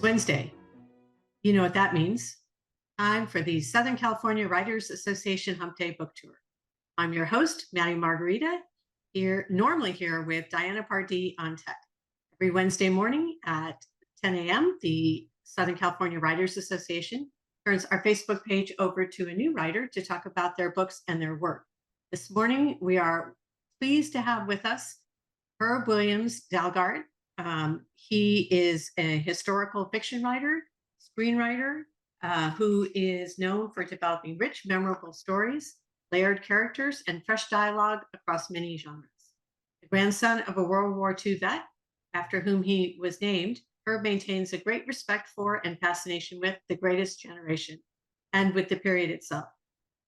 Wednesday. You know what that means. Time for the Southern California Writers Association Hump Day Book Tour. I'm your host, Maddie Margarita, normally here with Diana Pardee on Tech. Every Wednesday morning at 10 a.m., the Southern California Writers Association turns our Facebook page over to a new writer to talk about their books and their work. This morning, we are pleased to have with us HERB WILLIAMS-DALGART. He is a historical fiction writer, screenwriter, who is known for developing rich, memorable stories, layered characters, and fresh dialogue across many genres. The grandson of a World War II vet, after whom he was named, Herb maintains a great respect for and fascination with the greatest generation and with the period itself.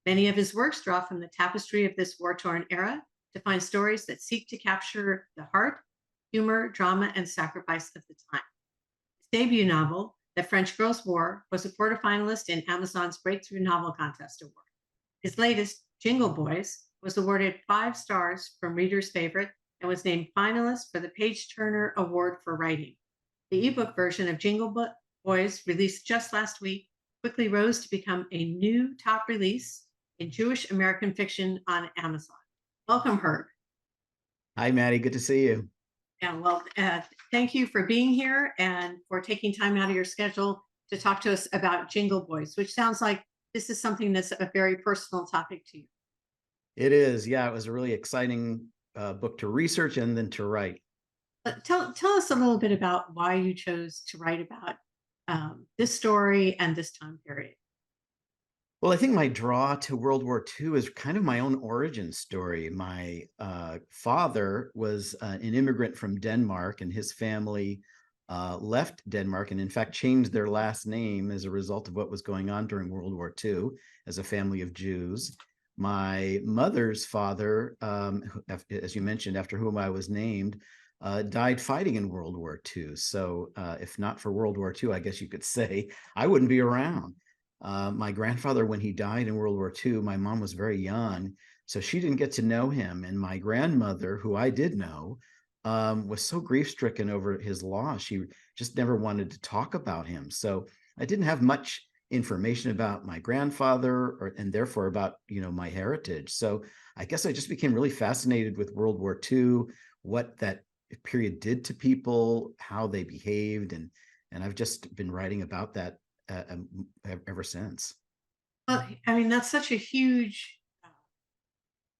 Many of his works draw from the tapestry of this war-torn era to find stories that seek to capture the heart, humor, drama, and sacrifice of the time. His debut novel, The French Girls' War, was a quarterfinalist in Amazon's Breakthrough Novel Contest Award. His latest, Jingle Boys, was awarded 5 stars from readers' favorite and was named finalist for the Page-Turner Award for Writing. The ebook version of Jingle Boys, released just last week, quickly rose to become a new top release in Jewish American fiction on Amazon. Welcome, Herb. Hi, Maddie. Good to see you. Yeah, well, thank you for being here and for taking time out of your schedule to talk to us about Jingle Boys, which sounds like this is something that's a very personal topic to you. It is. Yeah, it was a really exciting book to research and then to write. But tell us a little bit about why you chose to write about this story and this time period. Well, I think my draw to World War II is kind of my own origin story. My father was an immigrant from Denmark, and his family left Denmark and, in fact, changed their last name as a result of what was going on during World War II as a family of Jews. My mother's father, as you mentioned, after whom I was named, died fighting in World War II. So if not for World War II, I guess you could say I wouldn't be around. My grandfather, when he died in World War II, my mom was very young, so she didn't get to know him. And my grandmother, who I did know, was so grief-stricken over his loss. She just never wanted to talk about him. So I didn't have much information about my grandfather and therefore about, my heritage. So I guess I just became really fascinated with World War II, what that period did to people, how they behaved, and I've just been writing about that ever since. Well, I mean, that's such a huge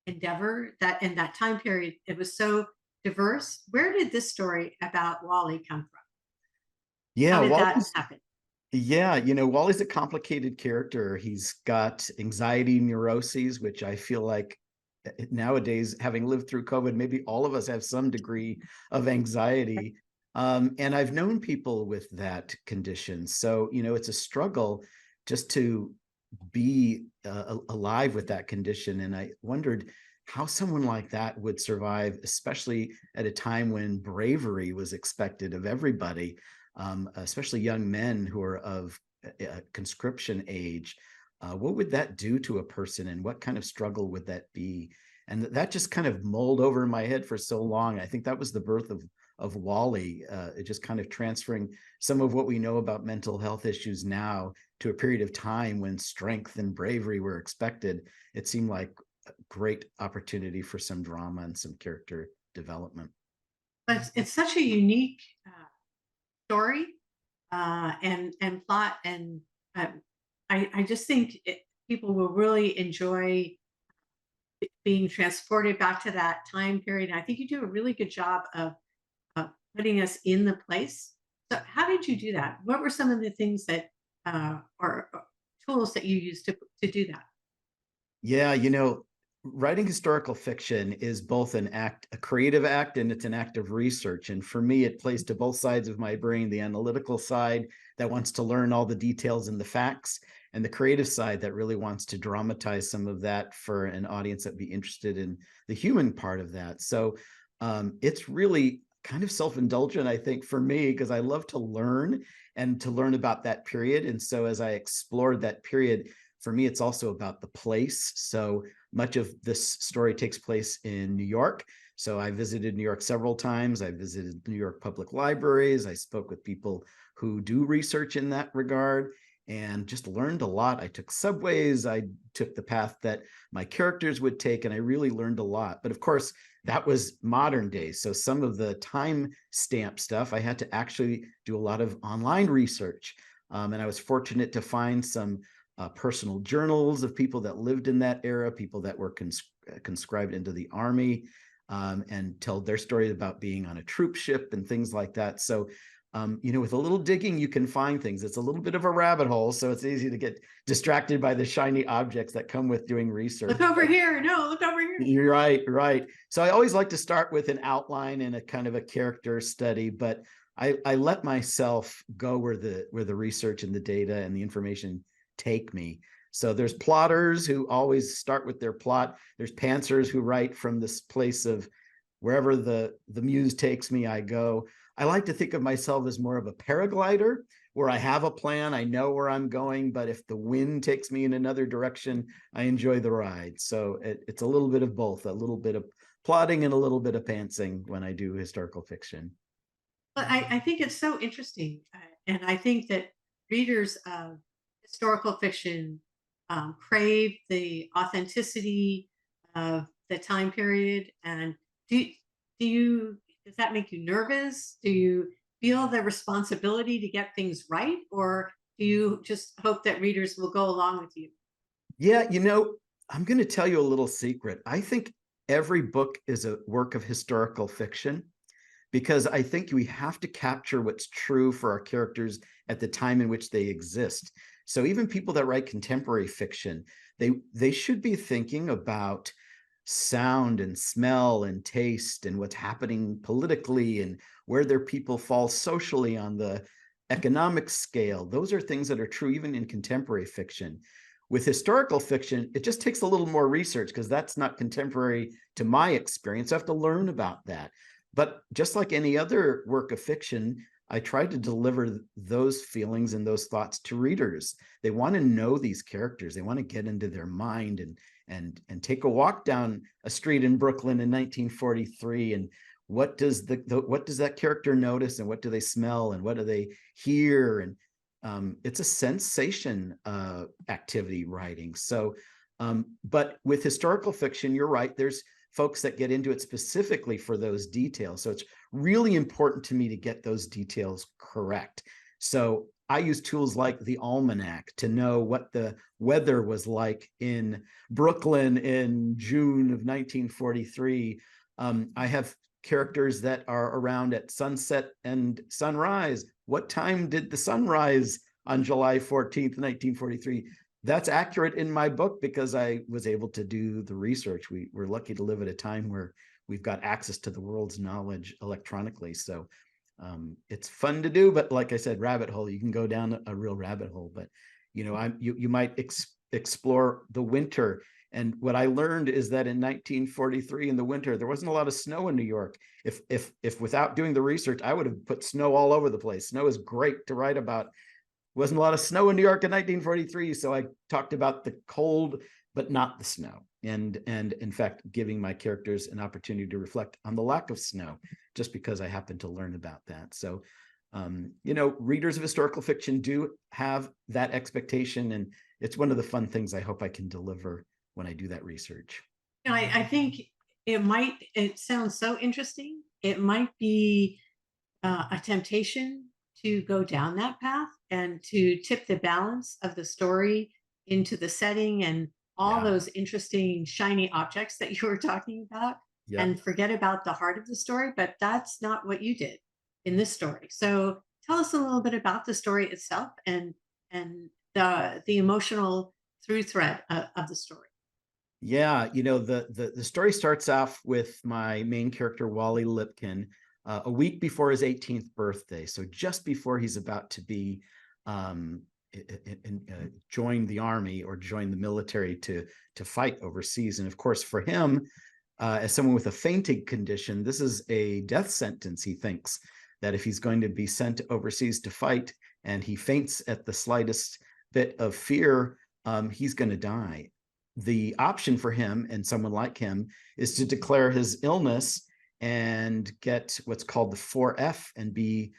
endeavor that in that time period, it was so diverse. Where did this story about Wally come from? Yeah, How did that happen? Yeah, Wally's a complicated character. He's got anxiety neuroses, which I feel like nowadays, having lived through COVID, maybe all of us have some degree of anxiety. And I've known people with that condition. So, it's a struggle just to be alive with that condition. And I wondered how someone like that would survive, especially at a time when bravery was expected of everybody, especially young men who are of conscription age. What would that do to a person, and what kind of struggle would that be? And that just kind of mulled over in my head for so long. I think that was the birth of Wally, just kind of transferring some of what we know about mental health issues now to a period of time when strength and bravery were expected. It seemed like a great opportunity for some drama and some character development. But it's such a unique story and plot, and I just think people will really enjoy being transported back to that time period. And I think you do a really good job of putting us in the place. So how did you do that? What were some of the things that are tools that you used to do that? Yeah, writing historical fiction is both a creative act, and it's an act of research. And for me, it plays to both sides of my brain, the analytical side that wants to learn all the details and the facts, and the creative side that really wants to dramatize some of that for an audience that'd be interested in the human part of that. So it's really kind of self-indulgent, I think, for me, because I love to learn and to learn about that period. And so as I explored that period, for me, it's also about the place. So much of this story takes place in New York. So I visited New York several times. I visited New York public libraries. I spoke with people who do research in that regard, and just learned a lot. I took subways, I took the path that my characters would take, and I really learned a lot. But of course, that was modern days. So some of the time stamp stuff, I had to actually do a lot of online research. And I was fortunate to find some personal journals of people that lived in that era, people that were conscribed into the army, and tell their story about being on a troop ship and things like that. So with a little digging, you can find things. It's a little bit of a rabbit hole, so it's easy to get distracted by the shiny objects that come with doing research. Look over here. No, look over here. You're right, right. So I always like to start with an outline and a kind of a character study, but I let myself go where the research and the data and the information take me. So there's plotters who always start with their plot. There's pantsers who write from this place of wherever the muse takes me, I go. I like to think of myself as more of a paraglider, where I have a plan, I know where I'm going, but if the wind takes me in another direction, I enjoy the ride. So it's a little bit of both, a little bit of plotting and a little bit of pantsing when I do historical fiction. But I think it's so interesting. And I think that readers of historical fiction crave the authenticity of the time period. And do does that make you nervous? Do you feel the responsibility to get things right? Or do you just hope that readers will go along with you? Yeah, I'm going to tell you a little secret. I think every book is a work of historical fiction, because I think we have to capture what's true for our characters at the time in which they exist. So even people that write contemporary fiction, they should be thinking about sound and smell and taste and what's happening politically and where their people fall socially on the economic scale. Those are things that are true even in contemporary fiction. With historical fiction, it just takes a little more research, because that's not contemporary to my experience. I have to learn about that. But just like any other work of fiction, I try to deliver those feelings and those thoughts to readers. They want to know these characters. They want to get into their mind and take a walk down a street in Brooklyn in 1943. And what does what does that character notice, and what do they smell, and what do they hear? And it's a sensation activity writing. So, but with historical fiction, you're right. There's folks that get into it specifically for those details. So it's really important to me to get those details correct. So I use tools like the almanac to know what the weather was like in Brooklyn in June of 1943. I have characters that are around at sunset and sunrise. What time did the sun rise on July 14th, 1943? That's accurate in my book because I was able to do the research. We're lucky to live at a time where we've got access to the world's knowledge electronically. So it's fun to do, but like I said, rabbit hole, you can go down a real rabbit hole. But you might explore the winter. And what I learned is that in 1943 in the winter, there wasn't a lot of snow in New York. If without doing the research, I would have put snow all over the place. Snow is great to write about. Wasn't a lot of snow in New York in 1943, so I talked about the cold, but not the snow. And in fact, giving my characters an opportunity to reflect on the lack of snow, just because I happened to learn about that. So, readers of historical fiction do have that expectation, and it's one of the fun things I hope I can deliver when I do that research. I think it sounds so interesting. It might be a temptation to go down that path and to tip the balance of the story into the setting and all those interesting shiny objects that you were talking about, and forget about the heart of the story. But that's not what you did in this story. So tell us a little bit about the story itself and the emotional through thread of the story. Yeah, the story starts off with my main character, Wally Lipkin, a week before his 18th birthday. So just before he's about to be join the army or join the military to fight overseas. And of course, for him, as someone with a fainting condition, this is a death sentence. He thinks that if he's going to be sent overseas to fight and he faints at the slightest bit of fear, he's going to die. The option for him and someone like him is to declare his illness and get what's called the 4F and be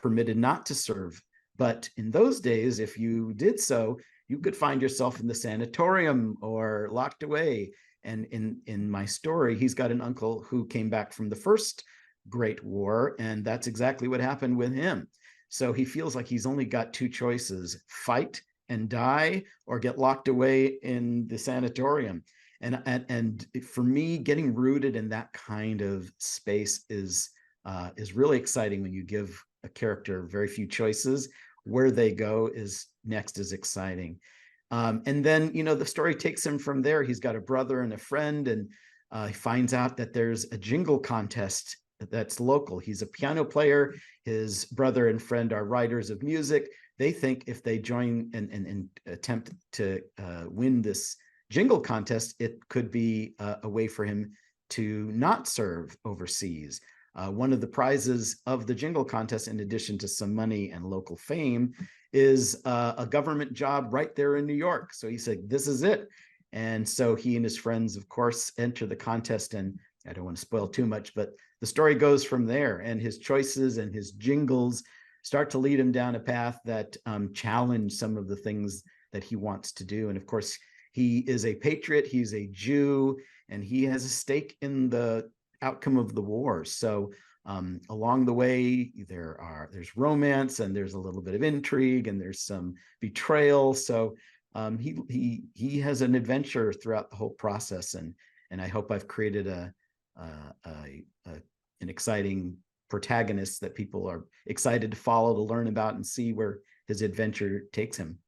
permitted not to serve. But in those days, if you did so, you could find yourself in the sanatorium or locked away. And in my story, he's got an uncle who came back from the First Great War, and that's exactly what happened with him. So he feels like he's only got two choices: fight and die, or get locked away in the sanatorium. And for me, getting rooted in that kind of space is really exciting when you give a character very few choices. Where they go is next is exciting. And then, the story takes him from there. He's got a brother and a friend, and he finds out that there's a jingle contest that's local. He's a piano player. His brother and friend are writers of music. They think if they join and attempt to win this jingle contest, it could be a way for him to not serve overseas. One of the prizes of the jingle contest, in addition to some money and local fame, is a government job right there in New York. So he said, this is it. And so he and his friends, of course, enter the contest. And I don't want to spoil too much, but the story goes from there. And his choices and his jingles start to lead him down a path that challenge some of the things that he wants to do. And of course, he is a patriot, he's a Jew, and he has a stake in the outcome of the war. So along the way, there's romance, and there's a little bit of intrigue, and there's some betrayal. So he has an adventure throughout the whole process, and I hope I've created an exciting protagonist that people are excited to follow, to learn about, and see where his adventure takes him.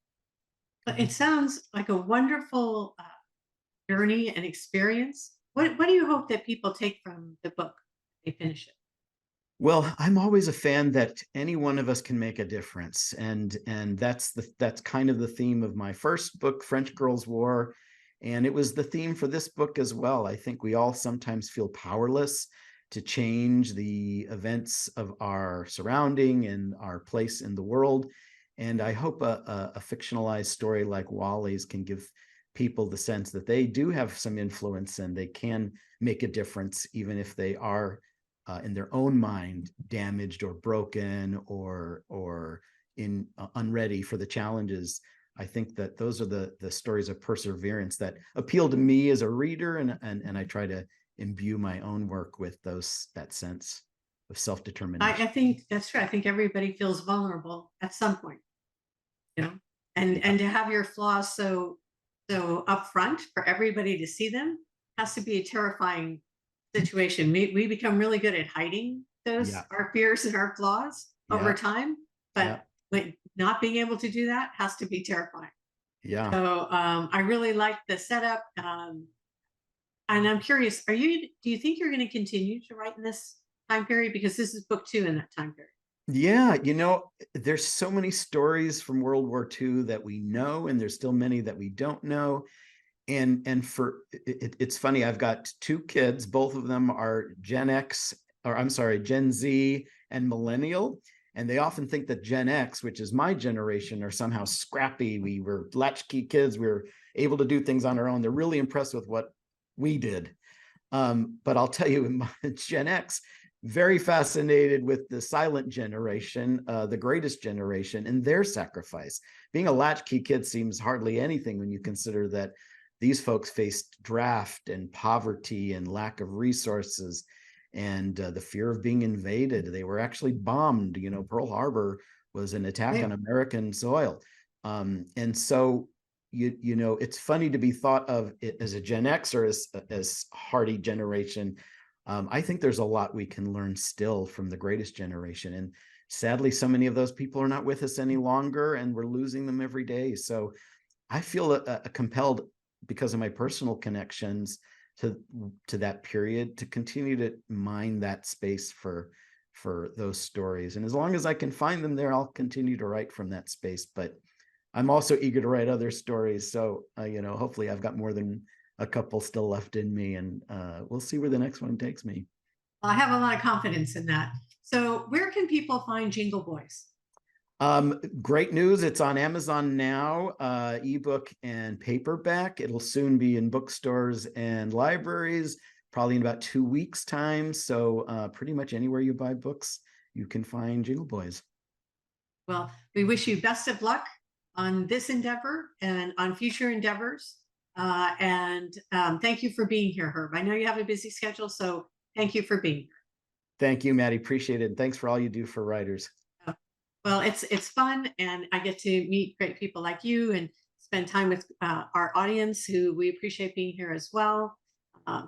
It sounds like a wonderful journey and experience. What do you hope that people take from the book when they finish it? Well, I'm always a fan that any one of us can make a difference, and that's kind of the theme of my first book, French Girls' War, and it was the theme for this book as well. I think we all sometimes feel powerless to change the events of our surrounding and our place in the world. And I hope a fictionalized story like Wally's can give people the sense that they do have some influence and they can make a difference, even if they are in their own mind damaged or broken or unready for the challenges. I think that those are the stories of perseverance that appeal to me as a reader, and I try to imbue my own work with that sense of self-determination. I think that's true. I think everybody feels vulnerable at some point, and to have your flaws so upfront for everybody to see them has to be a terrifying situation. We become really good at hiding Yeah. our fears and our flaws over time, but not being able to do that has to be terrifying. Yeah. So I really like the setup, and I'm curious: do you think you're going to continue to write in this time period, because this is book 2 in that time period? Yeah, there's so many stories from World War II that we know, and there's still many that we don't know. And it's funny, I've got 2 kids, both of them are Gen Z and millennial. And they often think that Gen X, which is my generation, are somehow scrappy. We were latchkey kids. We were able to do things on our own. They're really impressed with what we did. But I'll tell you, Gen X, very fascinated with the silent generation, the greatest generation, and their sacrifice. Being a latchkey kid seems hardly anything when you consider that these folks faced draft and poverty and lack of resources and the fear of being invaded. They were actually bombed. Pearl Harbor was an attack on American soil. And so, it's funny to be thought of it as a Gen X or as hardy generation. I think there's a lot we can learn still from the greatest generation. And sadly, so many of those people are not with us any longer, and we're losing them every day. So I feel compelled, because of my personal connections to that period, to continue to mine that space for those stories. And as long as I can find them there, I'll continue to write from that space. But I'm also eager to write other stories. So, hopefully I've got more than a couple still left in me, and we'll see where the next one takes me. Well, I have a lot of confidence in that. So where can people find Jingle Boys? Great news. It's on Amazon now, ebook and paperback. It'll soon be in bookstores and libraries, probably in about 2 weeks' time. So pretty much anywhere you buy books, you can find Jingle Boys. Well, we wish you best of luck on this endeavor and on future endeavors. Thank you for being here, Herb. I know you have a busy schedule, so thank you for being here. Thank you, Maddie. Appreciate it. And thanks for all you do for writers. Well, it's fun, and I get to meet great people like you and spend time with our audience, who we appreciate being here as well.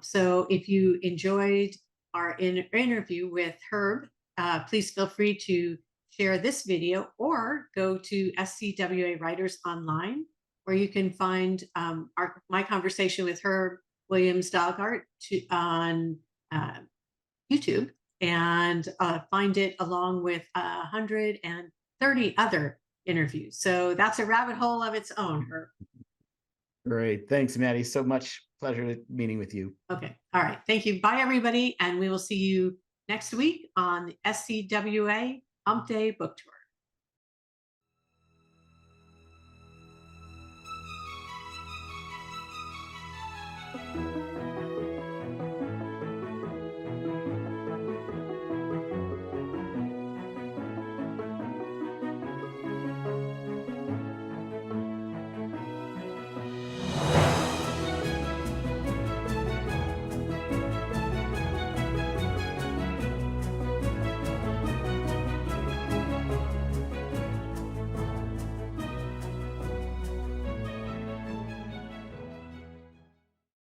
So if you enjoyed our interview with Herb, please feel free to share this video or go to SCWA Writers Online, where you can find my conversation with Herb Williams-Dalgart on YouTube, and find it along with 130 other interviews. So that's a rabbit hole of its own, Herb. Great. Thanks, Maddie. So much pleasure meeting with you. Okay. All right. Thank you. Bye, everybody. And we will see you next week on the SCWA Hump Day Book Tour.